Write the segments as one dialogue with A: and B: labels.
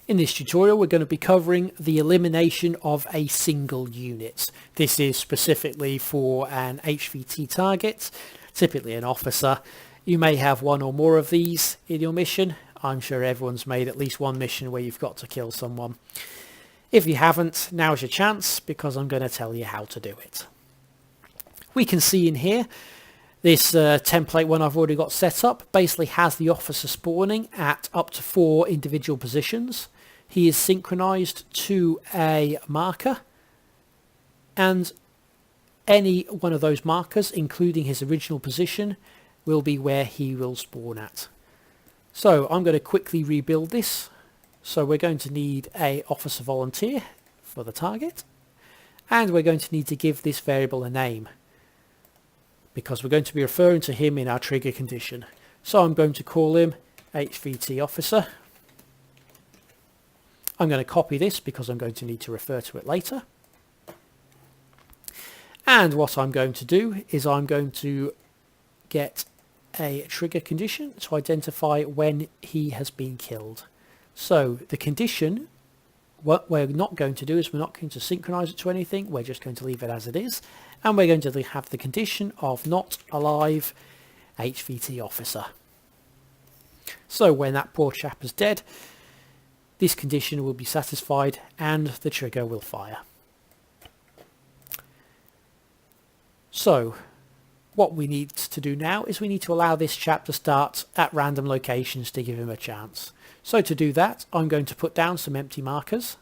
A: In this tutorial, we're going to be covering the elimination of a single unit. This is specifically for an HVT target, typically an officer. You may have one or more of these in your mission. I'm sure everyone's made at least one mission where you've got to kill someone. If you haven't, now's your chance, because I'm going to tell you how to do it. We can see in here, this template one I've already got set up basically has the officer spawning at up to 4 individual positions. He is synchronized to a marker, and any one of those markers, including his original position, will be where he will spawn at. So I'm going to quickly rebuild this. So we're going to need a officer volunteer for the target, and we're going to need to give this variable a name, because we're going to be referring to him in our trigger condition. So I'm going to call him HVT officer. I'm going to copy this because I'm going to need to refer to it later. And what I'm going to do is I'm going to get a trigger condition to identify when he has been killed. So the condition, what we're not going to do is we're not going to synchronize it to anything. We're just going to leave it as it is. And we're going to have the condition of not alive HVT officer. So when that poor chap is dead, this condition will be satisfied and the trigger will fire. So what we need to do now is we need to allow this chap to start at random locations to give him a chance. So to do that, I'm going to put down some empty markers.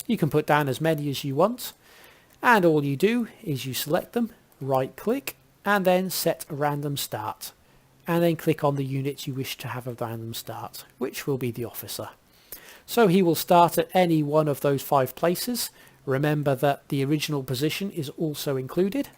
A: You can put down as many as you want, and all you do is you select them, right click, and then set a random start. And then click on the unit you wish to have a random start, which will be the officer. So he will start at any one of those 5 places. Remember that the original position is also included.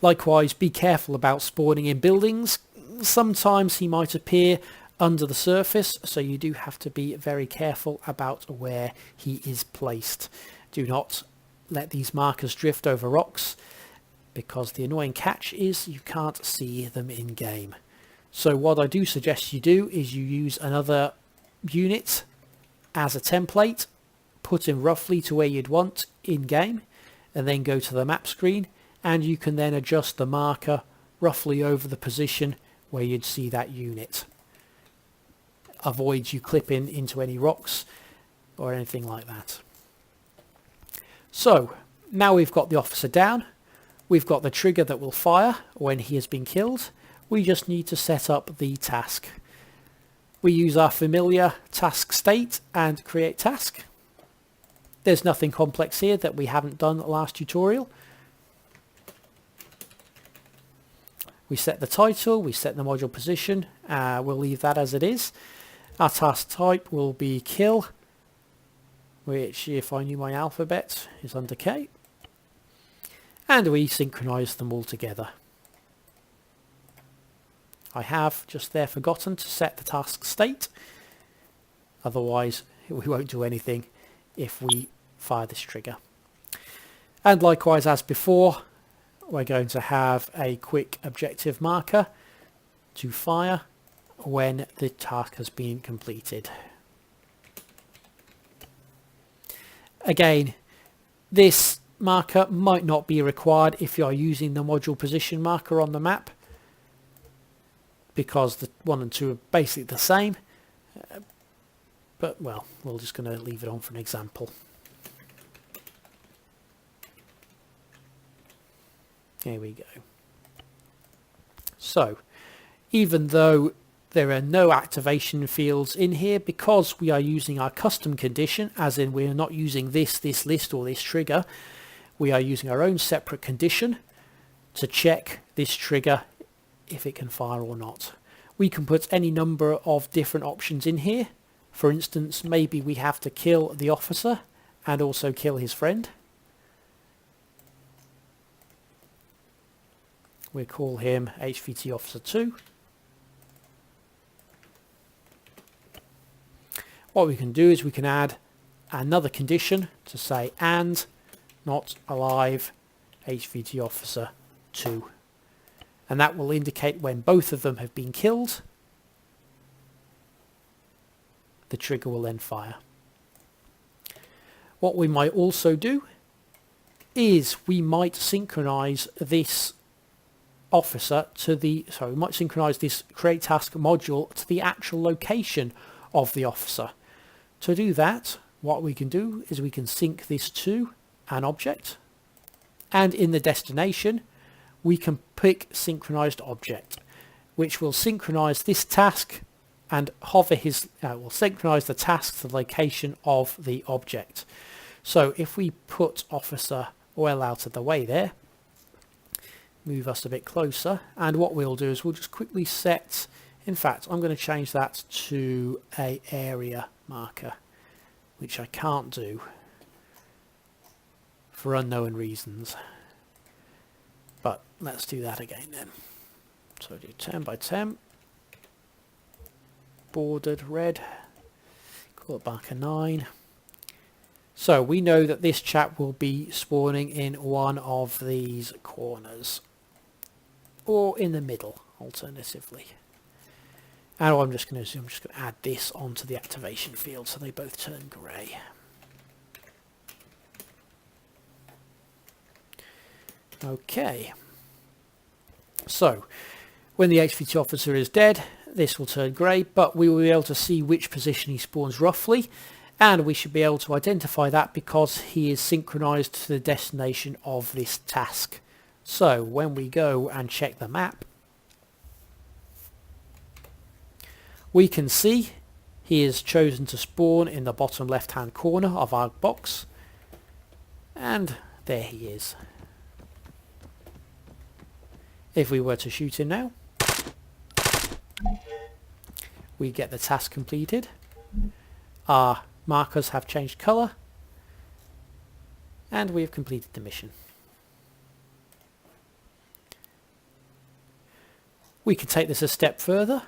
A: Likewise, be careful about spawning in buildings. Sometimes he might appear under the surface, so you do have to be very careful about where he is placed. Do not let these markers drift over rocks, because the annoying catch is you can't see them in game. So what I do suggest you do is you use another unit as a template, put him roughly to where you'd want in game, and then go to the map screen, and you can then adjust the marker roughly over the position where you'd see that unit. Avoid you clipping into any rocks or anything like that. So now we've got the officer down. We've got the trigger that will fire when he has been killed. We just need to set up the task. We use our familiar task state and create task. There's nothing complex here that we haven't done the last tutorial. We set the title, we set the module position, we'll leave that as it is. Our task type will be kill, which, if I knew my alphabet, is under K. And we synchronize them all together. I have just there forgotten to set the task state. Otherwise, we won't do anything if we fire this trigger. And likewise, as before, we're going to have a quick objective marker to fire when the task has been completed. Again, this marker might not be required if you are using the module position marker on the map, because the 1 and 2 are basically the same, but well, we're just going to leave it on for an example. Here we go. So even though there are no activation fields in here, because we are using our custom condition, as in we are not using this list or this trigger, we are using our own separate condition to check this trigger if it can fire or not. We can put any number of different options in here. For instance, maybe we have to kill the officer and also kill his friend. We'll call him HVT officer 2. What we can do is we can add another condition to say and not alive HVT officer 2, and that will indicate when both of them have been killed. the trigger will then fire. What we might also do is we might synchronize this officer to the, sorry, we might synchronize this create task module to the actual location of the officer. To do that, what we can do is we can sync this to an object, and in the destination we can pick synchronized object, which will synchronize this task and hover his, will synchronize the task to the location of the object. So if we put officer well out of the way there, move us a bit closer, and what we'll do is we'll just quickly set, in fact I'm going to change that to a area marker, which I can't do for unknown reasons, but let's do that again then. So do 10 by 10, bordered red, call it marker 9. So we know that this chap will be spawning in one of these corners, or in the middle alternatively. And what I'm just going to do, I'm just going to add this onto the activation field so they both turn grey. Okay, so when the HVT officer is dead, this will turn grey, but we will be able to see which position he spawns roughly, and we should be able to identify that because he is synchronized to the destination of this task. So when we go and check the map, we can see he is chosen to spawn in the bottom left hand corner of our box, and there he is. If we were to shoot him now, we get the task completed. Our markers have changed colour, and we have completed the mission. We can take this a step further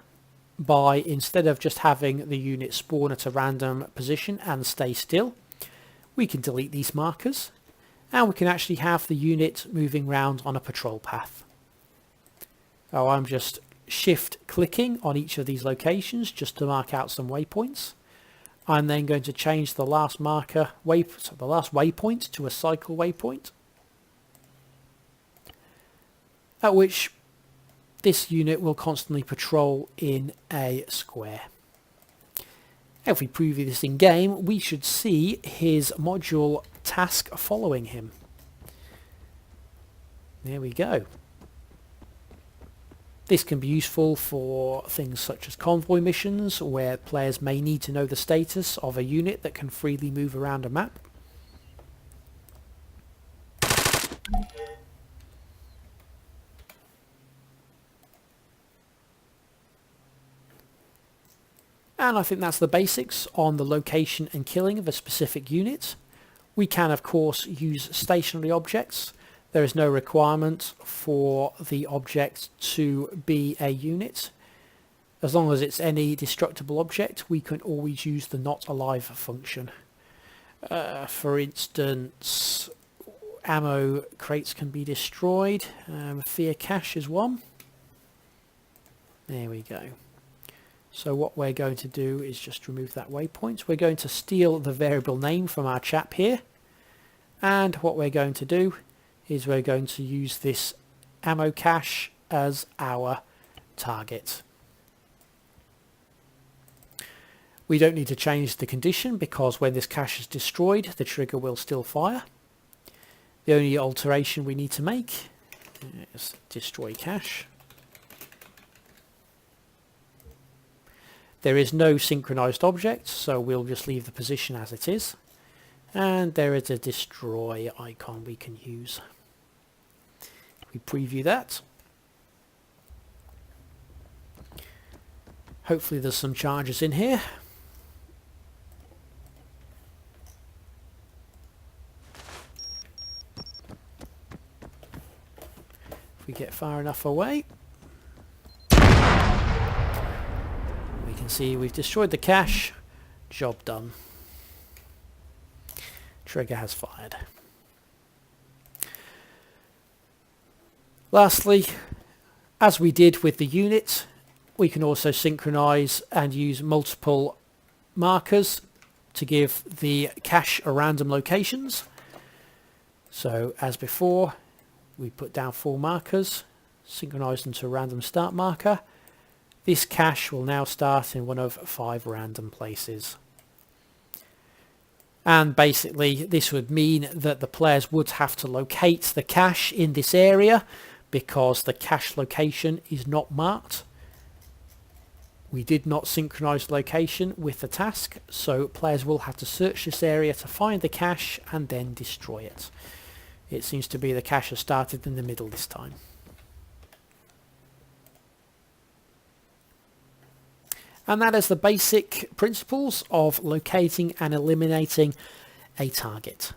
A: by, instead of just having the unit spawn at a random position and stay still, we can delete these markers, and we can actually have the unit moving around on a patrol path. So I'm just shift clicking on each of these locations just to mark out some waypoints. I'm then going to change the last marker, the last waypoint to a cycle waypoint, at which this unit will constantly patrol in a square. If we preview this in game, we should see his module task following him. There we go. This can be useful for things such as convoy missions, where players may need to know the status of a unit that can freely move around a map. And I think that's the basics on the location and killing of a specific unit. We can of course use stationary objects. There is no requirement for the object to be a unit. As long as it's any destructible object, we can always use the not alive function. For instance, ammo crates can be destroyed. Fear cache is one. There we go. So what we're going to do is just remove that waypoint. We're going to steal the variable name from our chap here. And what we're going to do is we're going to use this ammo cache as our target. We don't need to change the condition because when this cache is destroyed, the trigger will still fire. The only alteration we need to make is destroy cache. There is no synchronized object, so we'll just leave the position as it is. And there is a destroy icon we can use. We preview that. Hopefully there's some charges in here. If we get far enough away, we can see we've destroyed the cache. Job done. Trigger has fired. Lastly, as we did with the unit, we can also synchronize and use multiple markers to give the cache a random locations. So as before, we put down 4 markers, synchronize them to a random start marker. This cache will now start in one of 5 random places. And basically this would mean that the players would have to locate the cache in this area because the cache location is not marked. We did not synchronize location with the task, so players will have to search this area to find the cache and then destroy it. It seems to be the cache has started in the middle this time. And that is the basic principles of locating and eliminating a target.